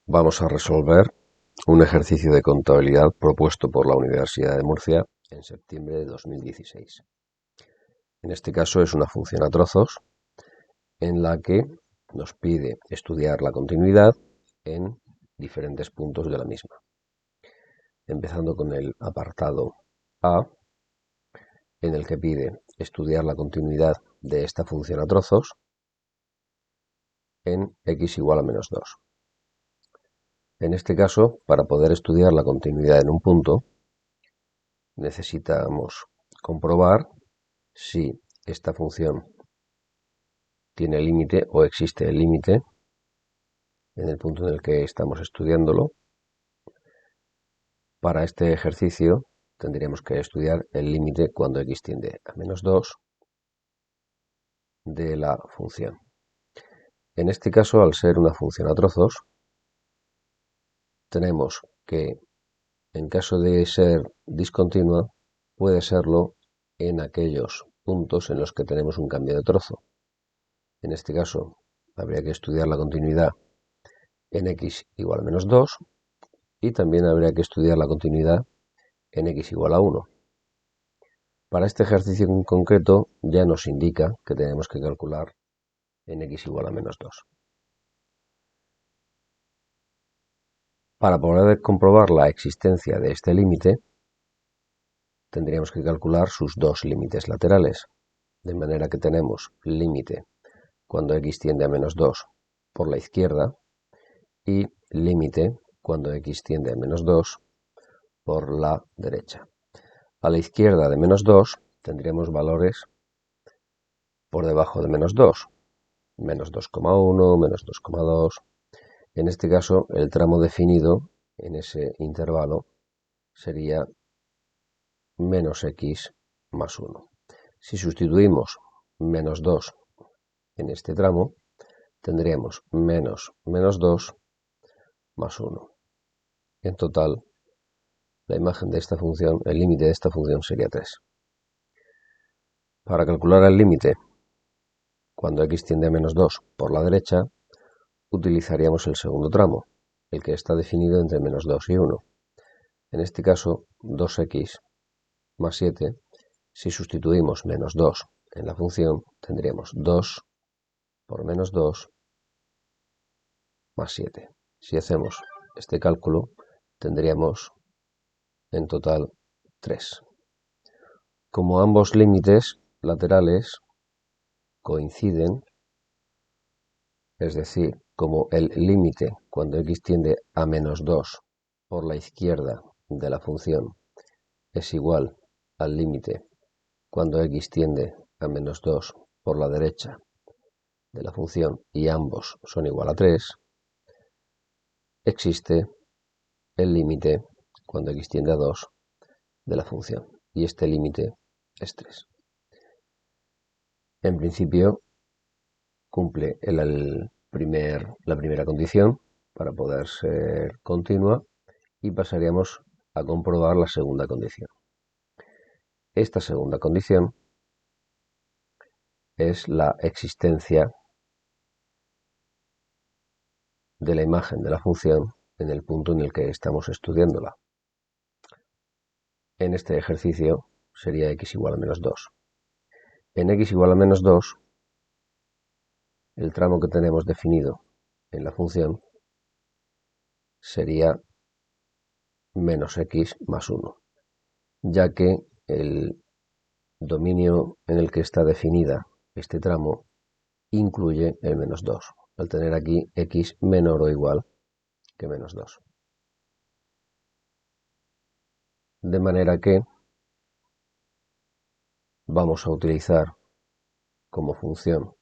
Vamos a resolver un ejercicio de contabilidad propuesto por la Universidad de Murcia en septiembre de 2016. En este caso es una función a trozos en la que nos pide estudiar la continuidad en diferentes puntos de la misma. Empezando con el apartado A, en el que pide estudiar la continuidad de esta función a trozos en x igual a menos 2. En este caso, para poder estudiar la continuidad en un punto, necesitamos comprobar si esta función tiene límite o existe el límite en el punto en el que estamos estudiándolo. Para este ejercicio tendríamos que estudiar el límite cuando x tiende a menos 2 de la función. En este caso, al ser una función a trozos, tenemos que, en caso de ser discontinua, puede serlo en aquellos puntos en los que tenemos un cambio de trozo. En este caso, habría que estudiar la continuidad en x igual a menos 2 y también habría que estudiar la continuidad en x igual a 1. Para este ejercicio en concreto ya nos indica que tenemos que calcular en x igual a menos 2. Para poder comprobar la existencia de este límite, tendríamos que calcular sus dos límites laterales, de manera que tenemos límite cuando x tiende a menos 2 por la izquierda y límite cuando x tiende a menos 2 por la derecha. A la izquierda de menos 2 tendríamos valores por debajo de menos 2, menos 2,1, menos 2,2. En este caso, el tramo definido en ese intervalo sería menos x más 1. Si sustituimos menos 2 en este tramo, tendríamos menos 2 más 1. En total, la imagen de esta función, el límite de esta función sería 3. Para calcular el límite cuando x tiende a menos 2 por la derecha, utilizaríamos el segundo tramo, el que está definido entre menos 2 y 1. En este caso, 2x más 7, si sustituimos menos 2 en la función, tendríamos 2 por menos 2 más 7. Si hacemos este cálculo, tendríamos en total 3. Como ambos límites laterales coinciden, es decir, como el límite cuando x tiende a menos 2 por la izquierda de la función es igual al límite cuando x tiende a menos 2 por la derecha de la función y ambos son igual a 3, existe el límite cuando x tiende a 2 de la función y este límite es 3. En principio cumple la primera condición para poder ser continua y pasaríamos a comprobar la segunda condición. Esta segunda condición es la existencia de la imagen de la función en el punto en el que estamos estudiándola. En este ejercicio sería x igual a menos 2. En x igual a menos 2, el tramo que tenemos definido en la función sería menos x más 1, ya que el dominio en el que está definida este tramo incluye el menos 2, al tener aquí x menor o igual que menos 2. De manera que vamos a utilizar como función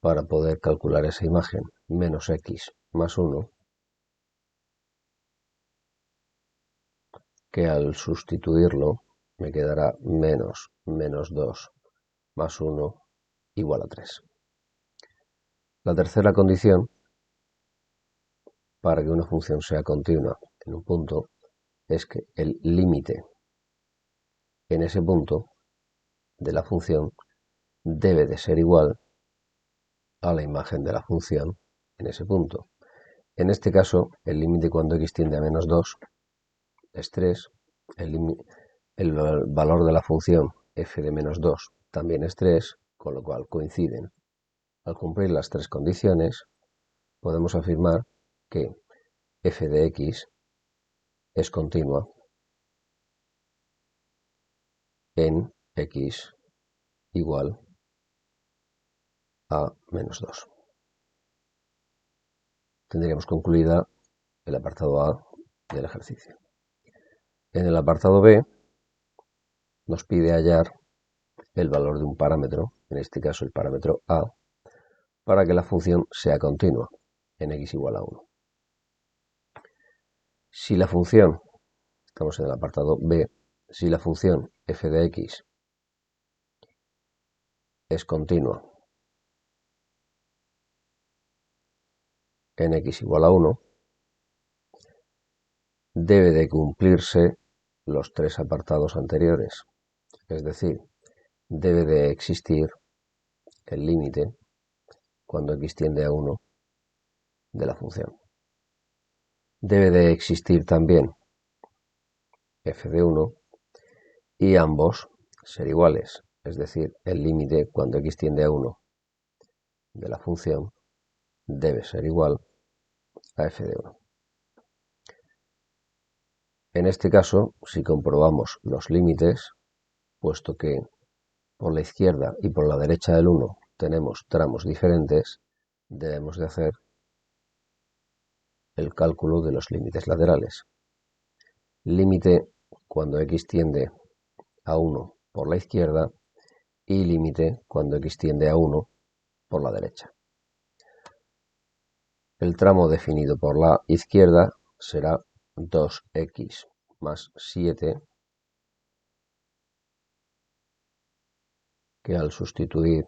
para poder calcular esa imagen menos x más 1, que al sustituirlo me quedará menos 2 más 1 igual a 3. La tercera condición para que una función sea continua en un punto es que el límite en ese punto de la función debe de ser igual a la imagen de la función en ese punto. En este caso, el límite cuando x tiende a menos 2 es 3, el valor de la función f de menos 2 también es 3, con lo cual coinciden. Al cumplir las tres condiciones, podemos afirmar que f de x es continua en x igual a menos 2. Tendríamos concluida el apartado A del ejercicio. En el apartado B nos pide hallar el valor de un parámetro, en este caso el parámetro A, para que la función sea continua en x igual a 1. Si la función, estamos en el apartado B, si la función f de x es continua en x igual a 1, debe de cumplirse los tres apartados anteriores, es decir, debe de existir el límite cuando x tiende a 1 de la función. Debe de existir también f de 1 y ambos ser iguales, es decir, el límite cuando x tiende a 1 de la función debe ser igual a f de 1. En este caso, si comprobamos los límites, puesto que por la izquierda y por la derecha del 1 tenemos tramos diferentes, debemos de hacer el cálculo de los límites laterales. Límite cuando x tiende a 1 por la izquierda y límite cuando x tiende a 1 por la derecha. El tramo definido por la izquierda será 2x más 7, que al sustituir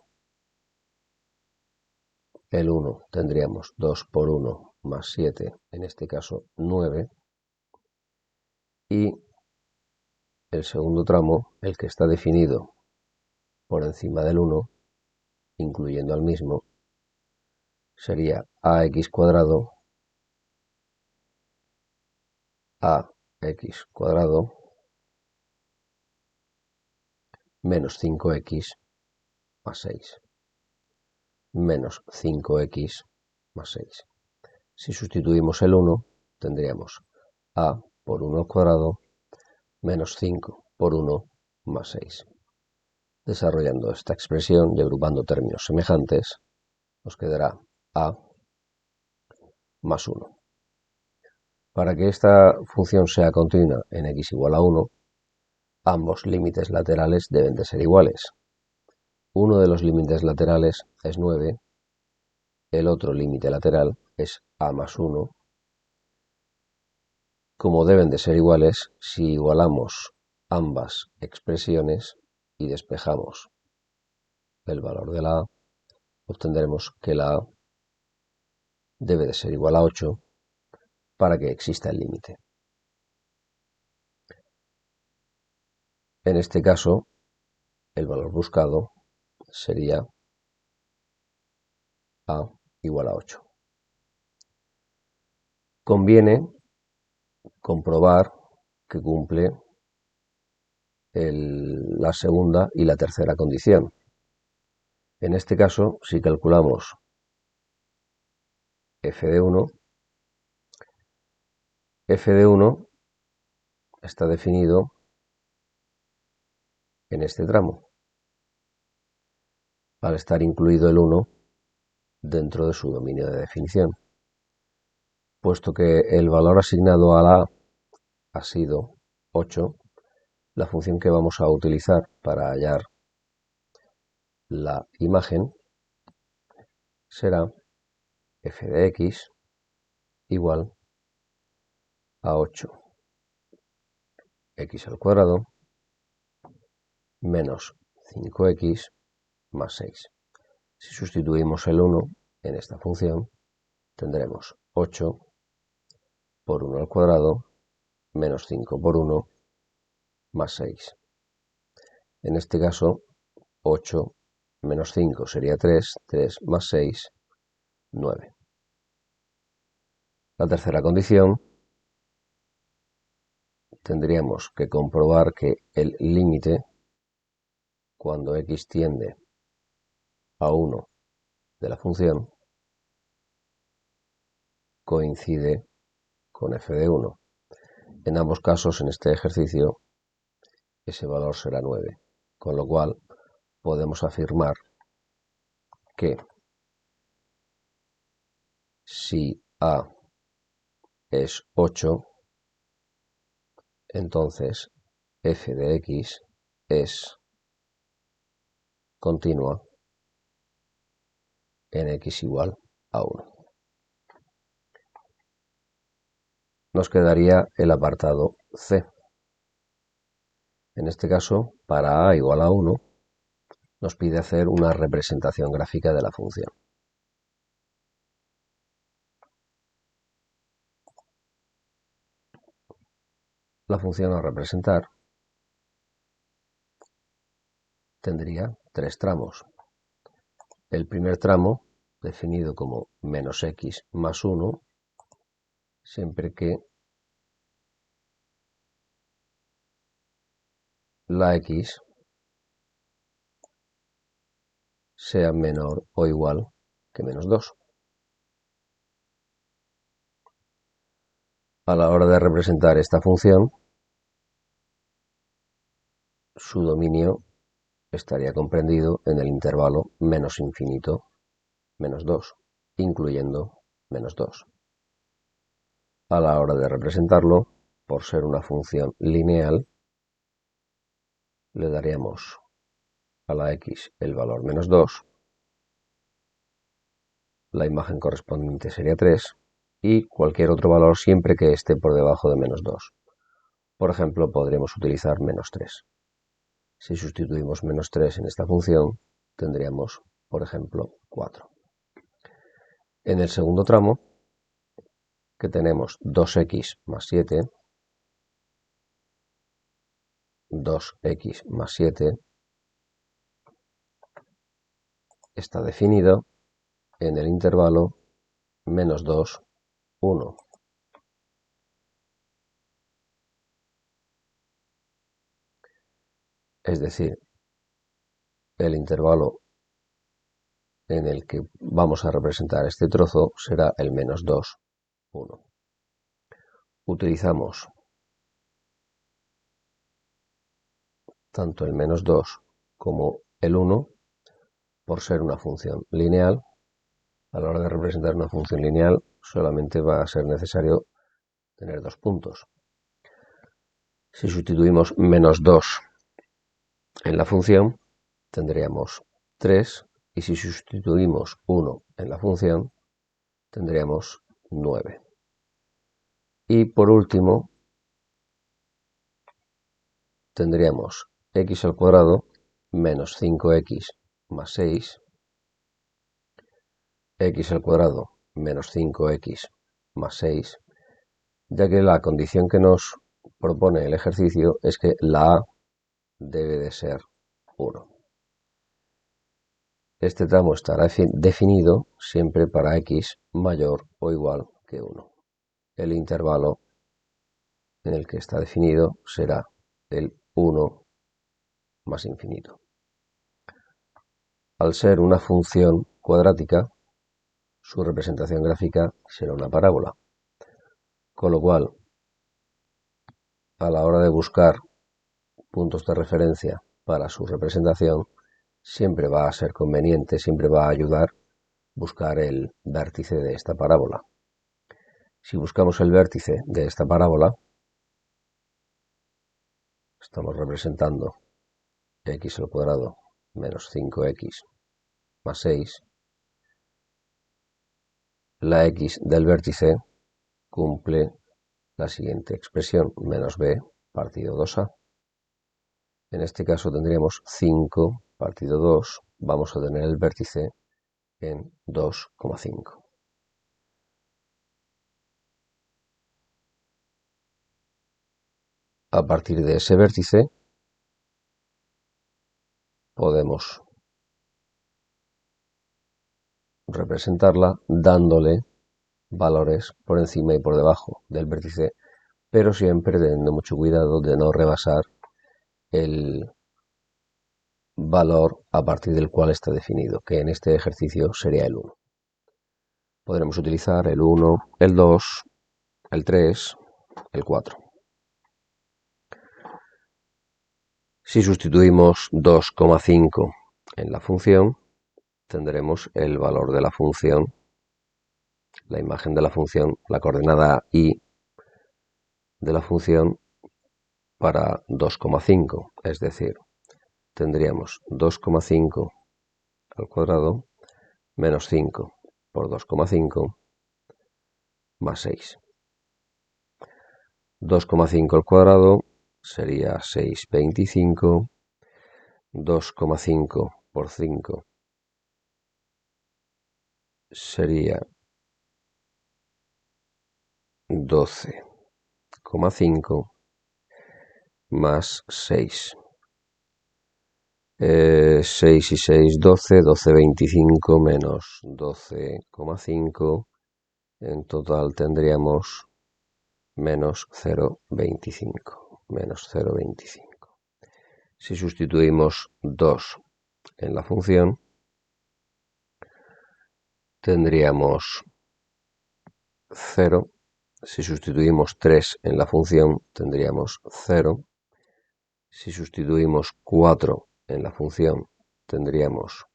el 1 tendríamos 2 por 1 más 7, en este caso 9, y el segundo tramo, el que está definido por encima del 1, incluyendo al mismo, sería ax cuadrado menos 5x más 6. Menos 5x más 6. Si sustituimos el 1, tendríamos a por 1 al cuadrado menos 5 por 1 más 6. Desarrollando esta expresión y agrupando términos semejantes, nos quedará a más 1. Para que esta función sea continua en x igual a 1, ambos límites laterales deben de ser iguales. Uno de los límites laterales es 9, el otro límite lateral es a más 1. Como deben de ser iguales, si igualamos ambas expresiones y despejamos el valor de la a, obtendremos que la a debe de ser igual a 8 para que exista el límite. En este caso, el valor buscado sería a igual a 8. Conviene comprobar que cumple la segunda y la tercera condición. En este caso, si calculamos f de 1, f de 1 está definido en este tramo, al estar incluido el 1 dentro de su dominio de definición. Puesto que el valor asignado a la a ha sido 8, la función que vamos a utilizar para hallar la imagen será f de x igual a 8x al cuadrado menos 5x más 6. Si sustituimos el 1 en esta función, tendremos 8 por 1 al cuadrado menos 5 por 1 más 6. En este caso, 8 menos 5 sería 3, 3 más 6, 9. La tercera condición, tendríamos que comprobar que el límite, cuando x tiende a 1 de la función, coincide con f de 1. En ambos casos, en este ejercicio, ese valor será 9, con lo cual podemos afirmar que si A es 8, entonces f de x es continua en x igual a 1. Nos quedaría el apartado C. En este caso, para A igual a 1, nos pide hacer una representación gráfica de la función. La función a representar tendría tres tramos. El primer tramo, definido como menos x más 1, siempre que la x sea menor o igual que menos 2. A la hora de representar esta función, su dominio estaría comprendido en el intervalo menos infinito menos 2, incluyendo menos 2. A la hora de representarlo, por ser una función lineal, le daríamos a la x el valor menos 2, la imagen correspondiente sería 3, y cualquier otro valor siempre que esté por debajo de menos 2. Por ejemplo, podríamos utilizar menos 3. Si sustituimos menos 3 en esta función, tendríamos, por ejemplo, 4. En el segundo tramo, que tenemos 2x más 7, 2x más 7 está definido en el intervalo menos 2, 1. Es decir, el intervalo en el que vamos a representar este trozo será el menos 2, 1. Utilizamos tanto el menos 2 como el 1 por ser una función lineal. A la hora de representar una función lineal solamente va a ser necesario tener dos puntos. Si sustituimos menos 2 en la función, tendríamos 3, y si sustituimos 1 en la función, tendríamos 9. Y por último, tendríamos x al cuadrado menos 5x más 6, x al cuadrado menos 5x más 6, ya que la condición que nos propone el ejercicio es que la a debe de ser 1. Este tramo estará definido siempre para x mayor o igual que 1. El intervalo en el que está definido será el 1 más infinito. Al ser una función cuadrática, su representación gráfica será una parábola, con lo cual, a la hora de buscar puntos de referencia para su representación, siempre va a ser conveniente, siempre va a ayudar buscar el vértice de esta parábola. Si buscamos el vértice de esta parábola, estamos representando x al cuadrado menos 5x más 6. La x del vértice cumple la siguiente expresión, menos b partido 2a. En este caso tendríamos 5 partido 2, vamos a tener el vértice en 2,5. A partir de ese vértice podemos representarla dándole valores por encima y por debajo del vértice, pero siempre teniendo mucho cuidado de no rebasar el valor a partir del cual está definido, que en este ejercicio sería el 1. Podremos utilizar el 1, el 2, el 3, el 4. Si sustituimos 2,5 en la función, tendremos el valor de la función, la imagen de la función, la coordenada y de la función para 2,5, es decir, tendríamos 2,5 al cuadrado menos 5 por 2,5 más 6. 2,5 al cuadrado sería 6,25. 2,5 por 5 sería 12,5 más 6. 6 y 6, 12, 12,25 menos 12,5. En total tendríamos menos 0,25. Menos 0,25. Si sustituimos 2 en la función, tendríamos 0. Si sustituimos 3 en la función, tendríamos 0. Si sustituimos 4 en la función, tendríamos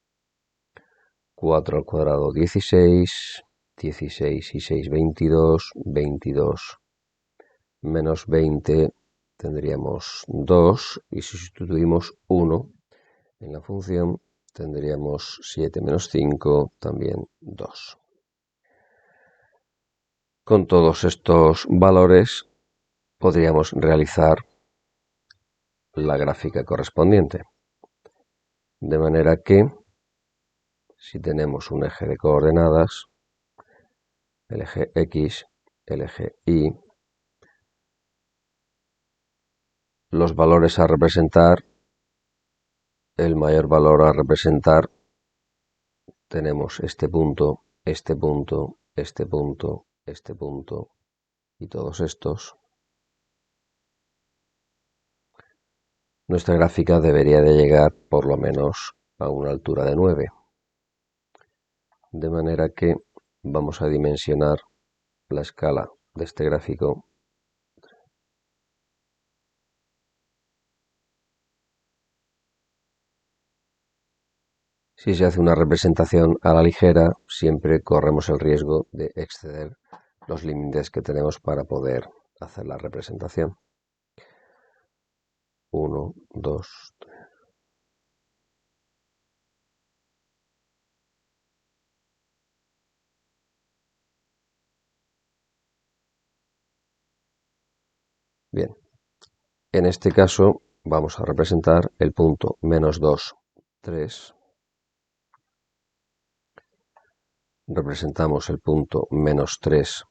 4 al cuadrado 16, 16 y 6, 22, 22 menos 20 tendríamos 2, y si sustituimos 1 en la función, tendríamos 7 menos 5, también 2. Con todos estos valores podríamos realizar la gráfica correspondiente. De manera que, si tenemos un eje de coordenadas, el eje X, el eje Y, los valores a representar, el mayor valor a representar, tenemos este punto, este punto, este punto, este punto y todos estos. Nuestra gráfica debería de llegar por lo menos a una altura de 9. De manera que vamos a dimensionar la escala de este gráfico . Si se hace una representación a la ligera, siempre corremos el riesgo de exceder los límites que tenemos para poder hacer la representación. 1, 2, 3. Bien, en este caso vamos a representar el punto menos 2, 3. Representamos el punto menos 3,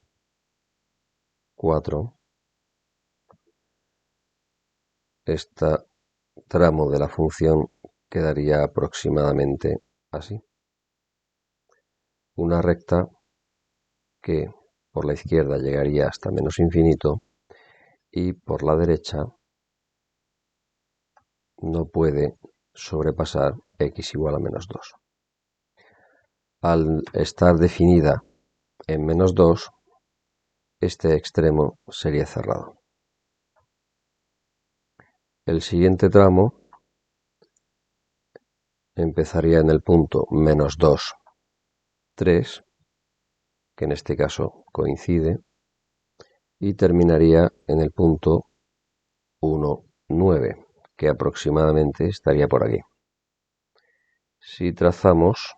4. Este tramo de la función quedaría aproximadamente así. Una recta que por la izquierda llegaría hasta menos infinito y por la derecha no puede sobrepasar x igual a menos 2. Al estar definida en menos 2, este extremo sería cerrado. El siguiente tramo empezaría en el punto menos 2, 3, que en este caso coincide, y terminaría en el punto 1, 9, que aproximadamente estaría por aquí. Si trazamos,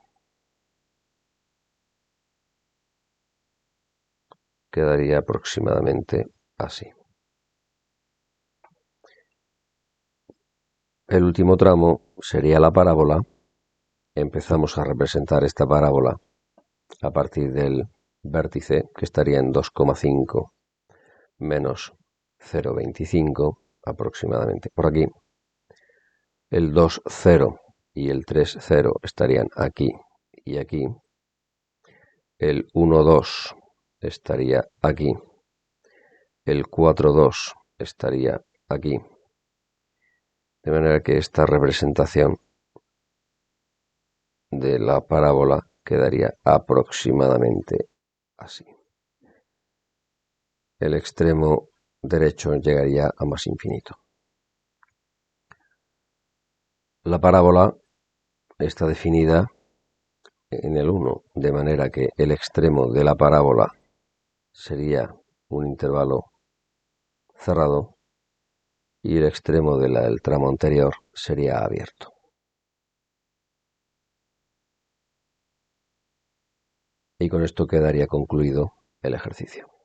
quedaría aproximadamente así. El último tramo sería la parábola. Empezamos a representar esta parábola a partir del vértice, que estaría en 2,5 menos 0,25 aproximadamente por aquí. El 2, 0 y el 3, 0 estarían aquí y aquí. El 1, 2 estaría aquí. El 4,2 estaría aquí. De manera que esta representación de la parábola quedaría aproximadamente así. El extremo derecho llegaría a más infinito. La parábola está definida en el 1, de manera que el extremo de la parábola sería un intervalo cerrado y el extremo del tramo anterior sería abierto. Y con esto quedaría concluido el ejercicio.